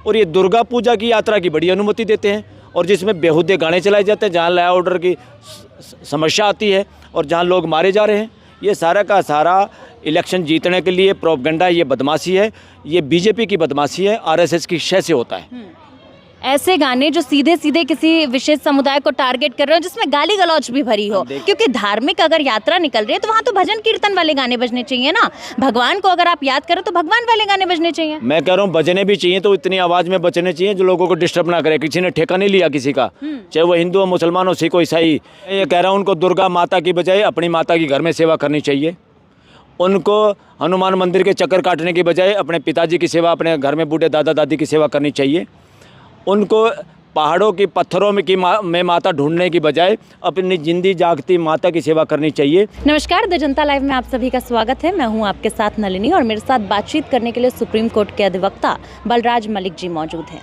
और ये दुर्गा पूजा की यात्रा की बड़ी अनुमति देते हैं और जिसमें बेहुदे गाने चलाए जाते हैं, जहाँ लॉ ऑर्डर की समस्या आती है और जहाँ लोग मारे जा रहे हैं। ये सारा का सारा इलेक्शन जीतने के लिए प्रोपगेंडा, ये बदमाशी है, ये बीजेपी की बदमाशी है, आरएसएस की शय से होता है। ऐसे गाने जो सीधे सीधे किसी विशेष समुदाय को टारगेट कर रहे हो, जिसमें गाली गलौज भी भरी हो, क्योंकि धार्मिक अगर यात्रा निकल रही है तो वहाँ तो भजन कीर्तन वाले गाने बजने चाहिए ना। भगवान को अगर आप याद करो तो भगवान वाले गाने बजने चाहिए। मैं कह रहा हूँ बजने भी चाहिए तो इतनी आवाज़ में बजने चाहिए जो लोगों को डिस्टर्ब ना करे। किसी ने ठेका नहीं लिया किसी का, चाहे वो हिंदू हो, मुसलमान हो, सिख हो, ईसाई। ये कह रहा हूँ उनको दुर्गा माता की बजाय अपनी माता की घर में सेवा करनी चाहिए। उनको हनुमान मंदिर के चक्कर काटने की बजाय अपने पिताजी की सेवा, अपने घर में बूढ़े दादा दादी की सेवा करनी चाहिए। उनको पहाड़ों की पत्थरों में माता ढूंढने की बजाय अपनी जिंदी जागती माता की सेवा करनी चाहिए। नमस्कार, द जनता लाइव में आप सभी का स्वागत है। मैं हूं आपके साथ नलिनी और मेरे साथ बातचीत करने के लिए सुप्रीम कोर्ट के अधिवक्ता बलराज मलिक जी मौजूद हैं।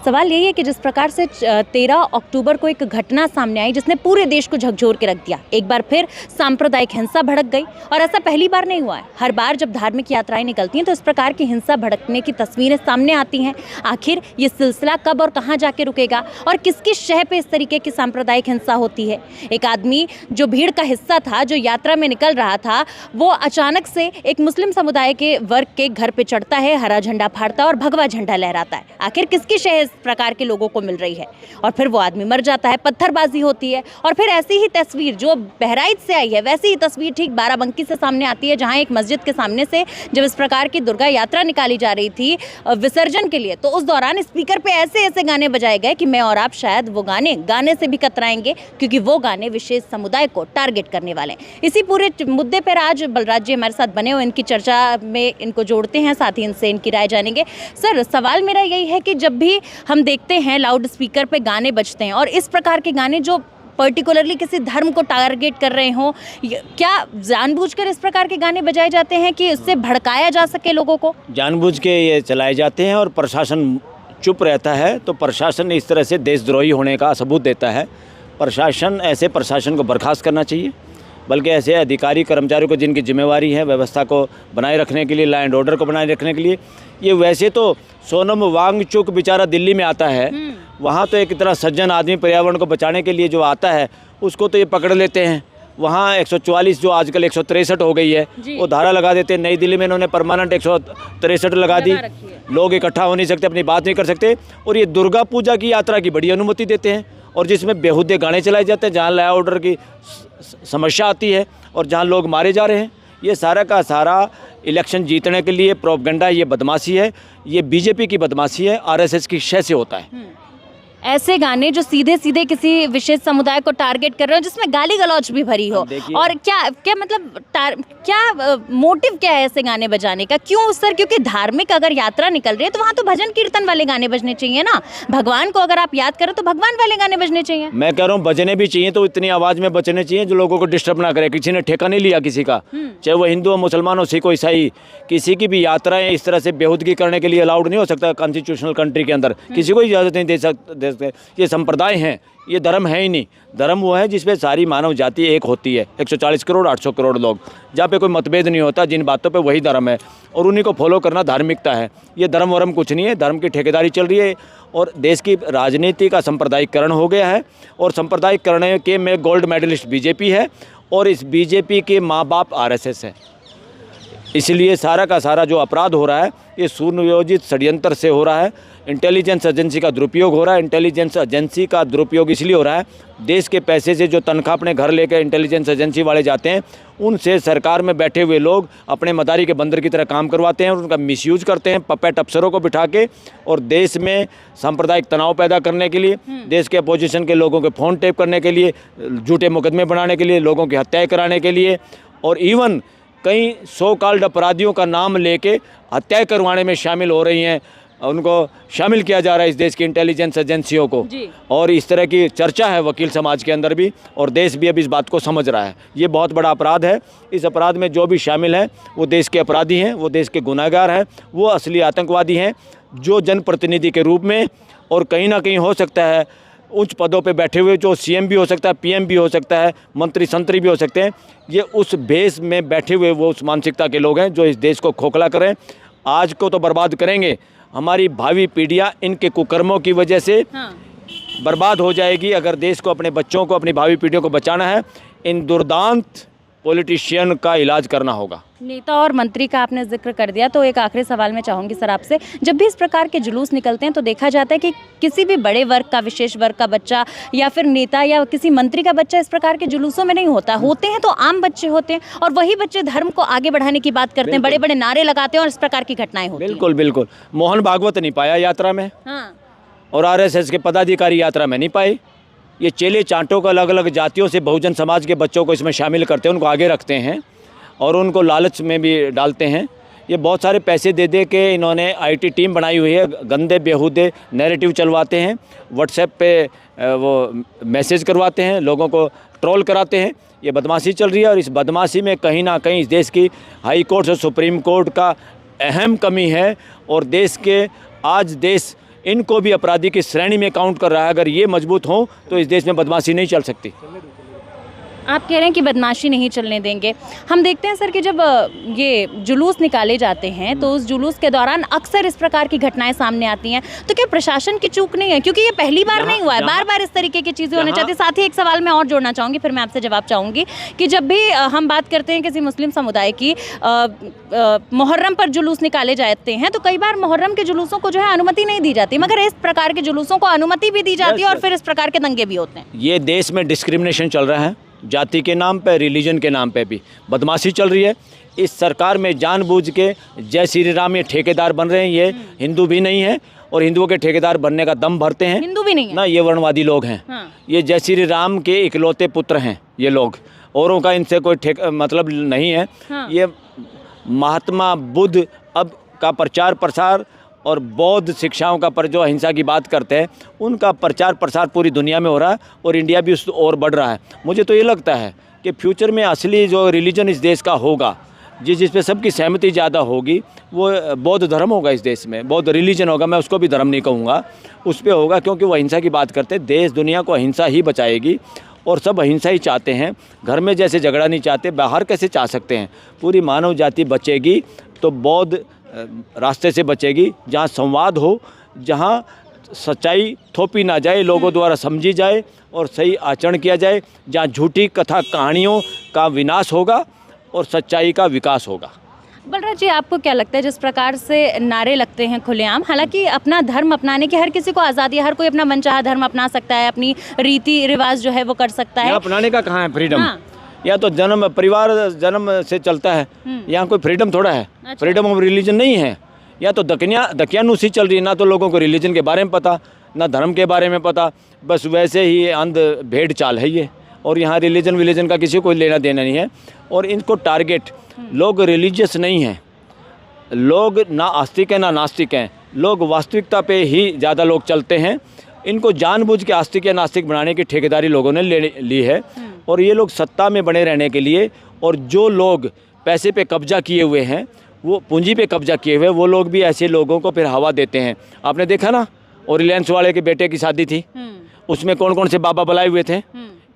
सवाल यही है कि जिस प्रकार से 13 अक्टूबर को एक घटना सामने आई जिसने पूरे देश को झकझोर के रख दिया, एक बार फिर सांप्रदायिक हिंसा भड़क गई और ऐसा पहली बार नहीं हुआ है। हर बार जब धार्मिक यात्राएं निकलती हैं तो इस प्रकार की हिंसा भड़कने की तस्वीरें सामने आती हैं। आखिर ये सिलसिला कब और कहां जाके रुकेगा और किसकी शह पे इस तरीके की सांप्रदायिक हिंसा होती है? एक आदमी जो भीड़ का हिस्सा था, जो यात्रा में निकल रहा था, वो अचानक से एक मुस्लिम समुदाय के वर्ग के घर पे चढ़ता है, हरा झंडा फाड़ता है और भगवा झंडा लहराता है। आखिर किसकी शह इस प्रकार के लोगों को मिल रही है? और फिर वो आदमी मर जाता है, पत्थरबाजी होती है और फिर ऐसी ही तस्वीर जो बहराइच से आई है वैसी ही तस्वीर ठीक बाराबंकी से सामने आती है, जहां एक मस्जिद के सामने से जब इस प्रकार की दुर्गा यात्रा निकाली जा रही थी विसर्जन के लिए, तो उस दौरान स्पीकर पे ऐसे ऐसे गाने बजाए गए कि मैं और आप शायद वो गाने से भी कतराएंगे, क्योंकि वो गाने विशेष समुदाय को टारगेट करने वाले हैं। इसी पूरे मुद्दे पर आज बलराज जी हमारे साथ बने हुए, इनकी चर्चा में इनको जोड़ते हैं, साथ ही इनसे इनकी राय जानेंगे। सर, सवाल मेरा यही है कि जब भी हम देखते हैं लाउड स्पीकर पे गाने बजते हैं और इस प्रकार के गाने जो पर्टिकुलरली किसी धर्म को टारगेट कर रहे हों, क्या जानबूझकर इस प्रकार के गाने बजाए जाते हैं कि उससे भड़काया जा सके लोगों को? जानबूझ के ये चलाए जाते हैं और प्रशासन चुप रहता है, तो प्रशासन इस तरह से देशद्रोही होने का सबूत देता है। ऐसे प्रशासन को बर्खास्त करना चाहिए, बल्कि ऐसे अधिकारी कर्मचारियों को जिनकी जिम्मेवारी है व्यवस्था को बनाए रखने के लिए, लॉ एंड ऑर्डर को बनाए रखने के लिए। ये वैसे तो सोनम वांगचुक बेचारा दिल्ली में आता है, वहाँ तो एक इतना सज्जन आदमी पर्यावरण को बचाने के लिए जो आता है उसको तो ये पकड़ लेते हैं। वहाँ 144 जो आजकल 163 हो गई है, वो धारा लगा देते हैं। नई दिल्ली में इन्होंने परमानेंट 163 लगा दी। लोग इकट्ठा हो नहीं सकते, अपनी बात नहीं कर सकते। और ये दुर्गा पूजा की यात्रा की बड़ी अनुमति देते हैं और जिसमें बेहुदे गाने चलाए जाते हैं, जहाँ लॉ ऑर्डर की समस्या आती है और जहाँ लोग मारे जा रहे हैं। ये सारा का सारा इलेक्शन जीतने के लिए प्रोपगेंडा, ये बदमाशी है, ये बीजेपी की बदमाशी है, आरएसएस की शय से होता है। ऐसे गाने जो सीधे सीधे किसी विशेष समुदाय को टारगेट कर रहे हो, जिसमें गाली गलौज भी भरी हो, और क्या मतलब क्या मोटिव क्या है ऐसे गाने बजाने का? क्यों सर? क्योंकि धार्मिक अगर यात्रा निकल रही है तो वहाँ तो भजन कीर्तन वाले गाने बजने चाहिए ना। भगवान को अगर आप याद करो तो भगवान वाले गाने बजने चाहिए। मैं कह रहा हूँ बजने भी चाहिए तो इतनी आवाज़ में बजने चाहिए जो लोगों को डिस्टर्ब ना करे। किसी ने ठेका नहीं लिया किसी का, चाहे वो हिंदू हो, मुसलमान हो, सिख हो, ईसाई। किसी की भी यात्राएं इस तरह से बेहुदगी करने के लिए अलाउड नहीं हो सकता कॉन्स्टिट्यूशनल कंट्री के अंदर। किसी को इजाज़त नहीं दे सकते। ये संप्रदाय हैं, ये धर्म है ही नहीं। धर्म वो है जिसपे सारी मानव जाति एक होती है, 140 करोड़ 800 करोड़ लोग, जहाँ पे कोई मतभेद नहीं होता। जिन बातों पे वही धर्म है और उन्हीं को फॉलो करना धार्मिकता है। ये धर्म वरम कुछ नहीं है, धर्म की ठेकेदारी चल रही है और देश की राजनीति का सांप्रदायिकरण हो गया है। और सांप्रदायिकरण के में गोल्ड मेडलिस्ट बीजेपी है और इस बीजेपी के माँ बाप आरएसएस है। इसलिए सारा का सारा जो अपराध हो रहा है ये सुनियोजित षड्यंत्र से हो रहा है। इंटेलिजेंस एजेंसी का दुरुपयोग हो रहा है। इंटेलिजेंस एजेंसी का दुरुपयोग इसलिए हो रहा है, देश के पैसे से जो तनख्वाह अपने घर लेकर इंटेलिजेंस एजेंसी वाले जाते हैं, उनसे सरकार में बैठे हुए लोग अपने मदारी के बंदर की तरह काम करवाते हैं और उनका मिसयूज करते हैं पपेट अफसरों को बिठा के, और देश में सांप्रदायिक तनाव पैदा करने के लिए, देश के अपोजिशन के लोगों के फ़ोन टेप करने के लिए, झूठे मुकदमे बनाने के लिए, लोगों की हत्याएँ कराने के लिए, और इवन कई सो कॉल्ड अपराधियों का नाम लेके हत्या करवाने में शामिल हो रही हैं। उनको शामिल किया जा रहा है इस देश की इंटेलिजेंस एजेंसियों को, और इस तरह की चर्चा है वकील समाज के अंदर भी, और देश भी अब इस बात को समझ रहा है। ये बहुत बड़ा अपराध है। इस अपराध में जो भी शामिल हैं वो देश के अपराधी हैं, वो देश के गुनहगार हैं, वो असली आतंकवादी हैं, जो जनप्रतिनिधि के रूप में और कहीं ना कहीं हो सकता है उच्च पदों पे बैठे हुए, जो सीएम भी हो सकता है, पीएम भी हो सकता है, मंत्री संतरी भी हो सकते हैं, ये उस बेस में बैठे हुए वो उस मानसिकता के लोग हैं जो इस देश को खोखला करें। आज को तो बर्बाद करेंगे, हमारी भावी पीढ़ियाँ इनके कुकर्मों की वजह से हाँ। बर्बाद हो जाएगी। अगर देश को, अपने बच्चों को, अपनी भावी पीढ़ियों को बचाना है, इन दुर्दांत पॉलिटिशियन का इलाज करना होगा। नेता और मंत्री का आपने जिक्र कर दिया, तो एक आखिरी सवाल मैं चाहूँगी सर आपसे, जब भी इस प्रकार के जुलूस निकलते हैं तो देखा जाता है कि किसी भी बड़े वर्ग का, विशेष वर्ग का बच्चा या फिर नेता या किसी मंत्री का बच्चा इस प्रकार के जुलूसों में नहीं होता। होते हैं तो आम बच्चे होते हैं, और वही बच्चे धर्म को आगे बढ़ाने की बात करते हैं, बड़े बड़े नारे लगाते हैं और इस प्रकार की घटनाएं होती हैं। बिल्कुल बिल्कुल। मोहन भागवत नहीं पाया यात्रा में, हाँ। और आरएसएस के पदाधिकारी यात्रा में नहीं पाए। ये चेले चांटों को अलग अलग जातियों से बहुजन समाज के बच्चों को इसमें शामिल करते हैं, उनको आगे रखते हैं और उनको लालच में भी डालते हैं। ये बहुत सारे पैसे दे दे के इन्होंने आईटी टीम बनाई हुई है, गंदे बेहूदे नैरेटिव चलवाते हैं, व्हाट्सएप पे वो मैसेज करवाते हैं, लोगों को ट्रोल कराते हैं। ये बदमाशी चल रही है, और इस बदमाशी में कहीं ना कहीं इस देश की हाई कोर्ट और सुप्रीम कोर्ट का अहम कमी है, और देश इनको भी अपराधी की श्रेणी में काउंट कर रहा है। अगर ये मजबूत हो तो इस देश में बदमाशी नहीं चल सकती। आप कह रहे हैं कि बदमाशी नहीं चलने देंगे। हम देखते हैं सर कि जब ये जुलूस निकाले जाते हैं तो उस जुलूस के दौरान अक्सर इस प्रकार की घटनाएं सामने आती हैं, तो क्या प्रशासन की चूक नहीं है? क्योंकि ये पहली बार नहीं हुआ है, बार बार इस तरीके की चीज़ें होनी चाहती है। साथ ही एक सवाल मैं और जोड़ना चाहूँगी, फिर मैं आपसे जवाब चाहूँगी कि जब भी हम बात करते हैं किसी मुस्लिम समुदाय की, मुहर्रम पर जुलूस निकाले जाते हैं तो कई बार मुहर्रम के जुलूसों को जो है अनुमति नहीं दी जाती, मगर इस प्रकार के जुलूसों को अनुमति भी दी जाती है और फिर इस प्रकार के दंगे भी होते हैं। ये देश में डिस्क्रिमिनेशन चल रहा है, जाति के नाम पे, रिलीजन के नाम पे भी बदमाशी चल रही है। इस सरकार में जानबूझ के जय श्री राम ये ठेकेदार बन रहे हैं। ये हिंदू भी नहीं है, और हिंदुओं के ठेकेदार बनने का दम भरते हैं। हिंदू भी नहीं है ना, ये वर्णवादी लोग हैं। हाँ। ये जय श्री राम के इकलौते पुत्र हैं ये लोग, औरों का इनसे कोई मतलब नहीं है। हाँ। ये महात्मा बुद्ध अब का प्रचार प्रसार और बौद्ध शिक्षाओं का जो अहिंसा की बात करते हैं, उनका प्रचार प्रसार पूरी दुनिया में हो रहा है, और इंडिया भी उस ओर बढ़ रहा है। मुझे तो ये लगता है कि फ्यूचर में असली जो रिलीजन इस देश का होगा, जिस पे सबकी सहमति ज़्यादा होगी, वो बौद्ध धर्म होगा इस देश में। बौद्ध रिलीजन होगा, मैं उसको भी धर्म नहीं कहूँगा, उस पर होगा, क्योंकि वो अहिंसा की बात करते हैं। देश दुनिया को अहिंसा ही बचाएगी, और सब अहिंसा ही चाहते हैं। घर में जैसे झगड़ा नहीं चाहते, बाहर कैसे चाह सकते हैं? पूरी मानव जाति बचेगी तो बौद्ध रास्ते से बचेगी, जहाँ संवाद हो, जहाँ सच्चाई थोपी ना जाए, लोगों द्वारा समझी जाए और सही आचरण किया जाए, जहाँ झूठी कथा कहानियों का विनाश होगा और सच्चाई का विकास होगा। बलराज जी, आपको क्या लगता है जिस प्रकार से नारे लगते हैं खुलेआम, हालांकि अपना धर्म अपनाने की हर किसी को आज़ादी है, हर कोई अपना मनचाहा धर्म अपना सकता है, अपनी रीति रिवाज जो है वो कर सकता है। अपनाने का कहाँ है फ्रीडम? हाँ। या तो जन्म परिवार जन्म से चलता है, यहाँ कोई फ्रीडम थोड़ा है। अच्छा। फ्रीडम ऑफ रिलीजन नहीं है। या तो दकियानूसी चल रही है, ना तो लोगों को रिलीजन के बारे में पता, ना धर्म के बारे में पता, बस वैसे ही अंध भेड़ चाल है ये। और यहाँ रिलीजन का किसी को लेना देना नहीं है। और इनको टारगेट, लोग रिलीजियस नहीं हैं, लोग ना आस्तिक हैं ना नास्तिक हैं, लोग वास्तविकता पे ही ज़्यादा लोग चलते हैं। इनको जानबूझ के आस्तिक या नास्तिक बनाने की ठेकेदारी लोगों ने ले ली है, और ये लोग सत्ता में बने रहने के लिए, और जो लोग पैसे पे कब्जा किए हुए हैं, वो पूंजी पे कब्जा किए हुए, वो लोग भी ऐसे लोगों को फिर हवा देते हैं। आपने देखा ना, और रिलायंस वाले के बेटे की शादी थी, उसमें कौन कौन से बाबा बुलाए हुए थे,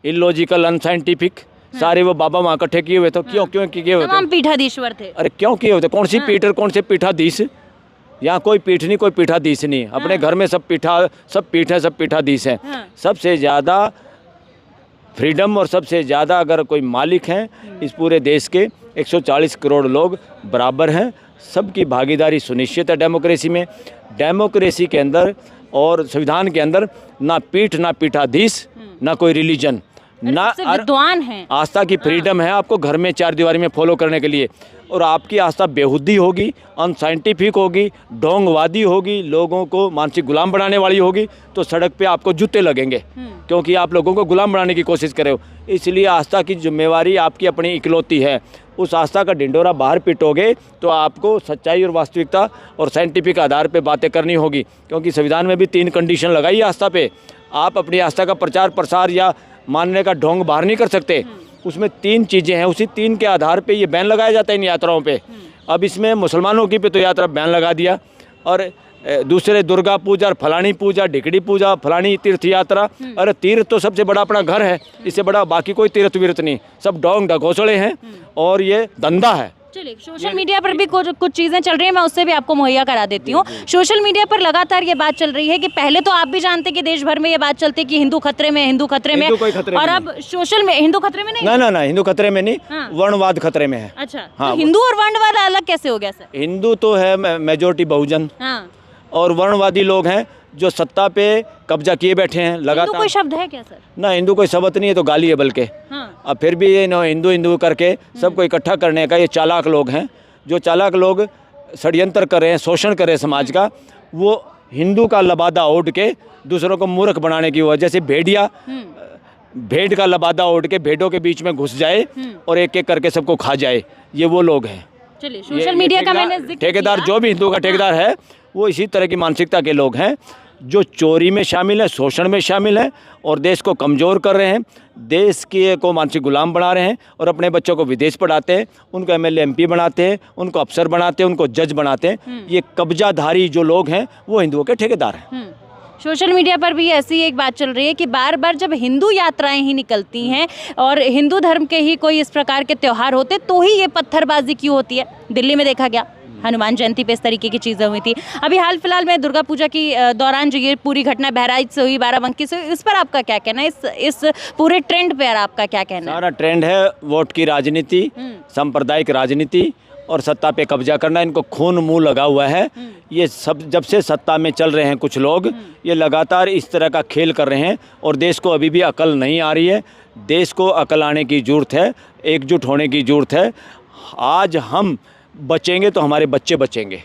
इलॉजिकल, अनसाइंटिफिक, सारे वो बाबा वहाँ इकट्ठे किए हुए थे। क्यों किए हुए थे? पीठाधीश्वर थे। अरे क्यों किए हुए थे? कौन सी पीठ और कौन से पीठाधीश? यहाँ कोई पीठ नहीं, कोई पीठाधीश नहीं। अपने घर में सब पीठ है, सब पीठाधीश हैं। सबसे ज़्यादा फ्रीडम और सबसे ज़्यादा अगर कोई मालिक हैं इस पूरे देश के, 140 करोड़ लोग बराबर हैं। सबकी भागीदारी सुनिश्चित है डेमोक्रेसी में। डेमोक्रेसी के अंदर और संविधान के अंदर ना पीठ, ना पीठाधीश, ना कोई रिलीजन, ना विद्वान है। आस्था की फ्रीडम है आपको घर में चार दीवारी में फॉलो करने के लिए। और आपकी आस्था बेहुदी होगी, अनसाइंटिफिक होगी, ढोंगवादी होगी, लोगों को मानसिक गुलाम बनाने वाली होगी, तो सड़क पे आपको जूते लगेंगे, क्योंकि आप लोगों को गुलाम बनाने की कोशिश कर रहे हो। इसलिए आस्था की जिम्मेवारी आपकी अपनी इकलौती है। उस आस्था का ढिंडोरा बाहर पिटोगे तो आपको सच्चाई और वास्तविकता और साइंटिफिक आधार पे बातें करनी होगी, क्योंकि संविधान में भी 3 कंडीशन लगाई है आस्था पे। आप अपनी आस्था का प्रचार प्रसार या मानने का ढोंग बाहर नहीं कर सकते। उसमें 3 चीज़ें हैं, उसी 3 के आधार पे ये बैन लगाया जाता है इन यात्राओं पे। अब इसमें मुसलमानों की पे तो यात्रा बैन लगा दिया, और दूसरे दुर्गा पूजा, फलानी पूजा, ढिकड़ी पूजा, फलानी तीर्थ यात्रा। अरे तीर्थ तो सबसे बड़ा अपना घर है, इससे बड़ा बाकी कोई तीर्थ वीर्थ नहीं, सब ढोंग ढकोसड़े हैं। और ये धंधा है, चलिए, सोशल मीडिया पर भी कुछ चीज़ें चल रही हैं, मैं उससे भी आपको मुहैया करा देती हूँ। सोशल मीडिया पर लगातार ये बात चल रही है कि पहले तो आप भी जानते कि देश भर में ये बात चलती कि हिंदू खतरे में, हिंदू खतरे में, हिंदू कोई खतरे और में अब सोशल में हिंदू खतरे में नहीं। ना हिंदू खतरे में नहीं, हाँ। वर्णवाद खतरे में है। अच्छा, हाँ, तो हिंदू और वर्णवाद अलग कैसे हो गया सर? हिंदू तो है मेजोरिटी बहुजन, हाँ, और वर्णवादी लोग हैं जो सत्ता पे कब्जा किए बैठे हैं हिंदू लगातार। कोई शब्द है क्या सर? ना हिंदू कोई शब्द नहीं है, तो गाली है बल्कि। हाँ, अब फिर भी ये हिंदू हिंदू करके सबको इकट्ठा करने का ये चालाक लोग हैं। जो चालाक लोग षड्यंत्र कर रहे हैं, शोषण कर रहे हैं समाज का, वो हिंदू का लबादा ओढ़ के दूसरों को मूर्ख बनाने की वजह से भेड़िया भेड़ का लबादा ओढ़ के भेड़ों के बीच में घुस जाए और एक एक करके सबको खा जाए, ये वो लोग हैं। चलिए, सोशल मीडिया का मैंने जिक्र ठेकेदार किया। जो भी हिंदू का ठेकेदार है वो इसी तरह की मानसिकता के लोग हैं, जो चोरी में शामिल है, शोषण में शामिल है और देश को कमज़ोर कर रहे हैं, देश के को मानसिक गुलाम बना रहे हैं और अपने बच्चों को विदेश पढ़ाते हैं, उनको एमएलए एमपी बनाते हैं, उनको अफसर बनाते हैं, उनको जज बनाते हैं। ये कब्जाधारी जो लोग हैं वो हिंदुओं के ठेकेदार हैं। सोशल मीडिया पर भी ऐसी एक बात चल रही है कि बार बार जब हिंदू यात्राएं ही निकलती हैं और हिंदू धर्म के ही कोई इस प्रकार के त्यौहार होते तो ही ये पत्थरबाजी क्यों होती है। दिल्ली में देखा गया, हनुमान जयंती पे इस तरीके की चीज़ें हुई थी। अभी हाल फिलहाल में दुर्गा पूजा की दौरान जो ये पूरी घटना बहराइच से हुई, बाराबंकी से हुई, इस पर आपका क्या कहना है? इस पूरे ट्रेंड पर आपका क्या कहना है? सारा ट्रेंड है वोट की राजनीति, सांप्रदायिक राजनीति और सत्ता पे कब्जा करना। इनको खून मुंह लगा हुआ है। ये सब जब से सत्ता में चल रहे हैं कुछ लोग, ये लगातार इस तरह का खेल कर रहे हैं और देश को अभी भी अकल नहीं आ रही है। देश को अकल आने की ज़रूरत है, एकजुट होने की ज़रूरत है। आज हम बचेंगे तो हमारे बच्चे बचेंगे।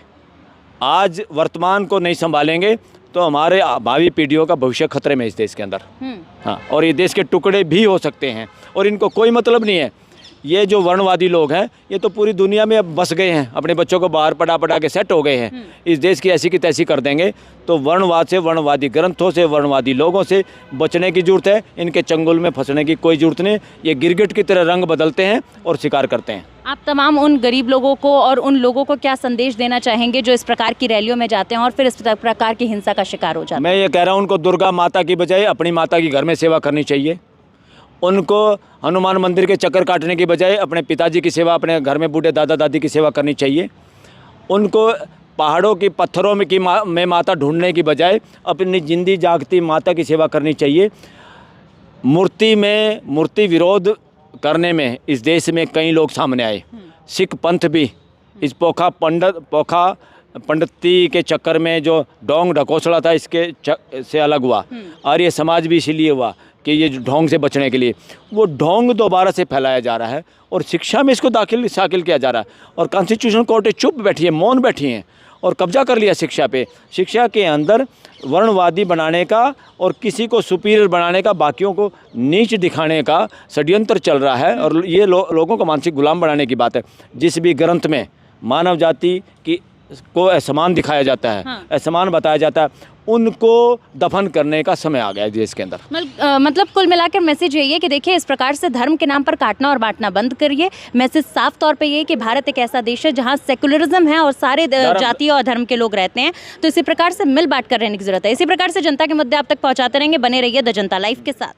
आज वर्तमान को नहीं संभालेंगे तो हमारे भावी पीढ़ियों का भविष्य खतरे में इस देश के अंदर। हाँ, और ये देश के टुकड़े भी हो सकते हैं और इनको कोई मतलब नहीं है। ये जो वर्णवादी लोग हैं ये तो पूरी दुनिया में अब बस गए हैं, अपने बच्चों को बाहर पढ़ा के सेट हो गए हैं। इस देश की ऐसी की तैसी कर देंगे। तो वर्णवाद से, वर्णवादी ग्रंथों से, वर्णवादी लोगों से बचने की ज़रूरत है। इनके चंगुल में फंसने की कोई ज़रूरत नहीं। ये गिरगिट की तरह रंग बदलते हैं और शिकार करते हैं। आप तमाम उन गरीब लोगों को और उन लोगों को क्या संदेश देना चाहेंगे जो इस प्रकार की रैलियों में जाते हैं और फिर इस प्रकार की हिंसा का शिकार हो जाते हैं? मैं ये कह रहा हूँ, उनको दुर्गा माता की बजाय अपनी माता की घर में सेवा करनी चाहिए। उनको हनुमान मंदिर के चक्कर काटने की बजाय अपने पिताजी की सेवा, अपने घर में बूढ़े दादा दादी की सेवा करनी चाहिए। उनको पहाड़ों की पत्थरों में माता ढूंढने की बजाय अपनी जिंदी जागती माता की सेवा करनी चाहिए। मूर्ति विरोध करने में इस देश में कई लोग सामने आए। सिख पंथ भी इस पोखा पंडिती के चक्कर में जो ढोंग ढकोसला था इसके से अलग हुआ। आर्य समाज भी इसीलिए हुआ कि ये ढोंग से बचने के लिए वो ढोंग दोबारा से फैलाया जा रहा है और शिक्षा में इसको शामिल किया जा रहा है। और कॉन्स्टिट्यूशनल कोर्ट चुप बैठी है, मौन बैठी हैं और कब्जा कर लिया शिक्षा पे। शिक्षा के अंदर वर्णवादी बनाने का और किसी को सुपीरियर बनाने का, बाकियों को नीच दिखाने का षड्यंत्र चल रहा है और ये लोगों को मानसिक गुलाम बनाने की बात है। जिस भी ग्रंथ में मानव जाति की को असमान दिखाया जाता है, असमान बताया जाता है, उनको दफन करने का समय आ गया है देश के अंदर। मतलब कुल मिलाकर मैसेज यही है कि देखिए, इस प्रकार से धर्म के नाम पर काटना और बांटना बंद करिए। मैसेज साफ तौर पे ये है कि भारत एक ऐसा देश है जहां सेकुलरिज्म है और सारे जातीय और धर्म के लोग रहते हैं, तो इसी प्रकार से मिल बांट कर रहने की जरूरत है। इसी प्रकार से जनता के मुद्दे आप तक पहुंचाते रहेंगे। बने रहिए द जनता लाइव के साथ।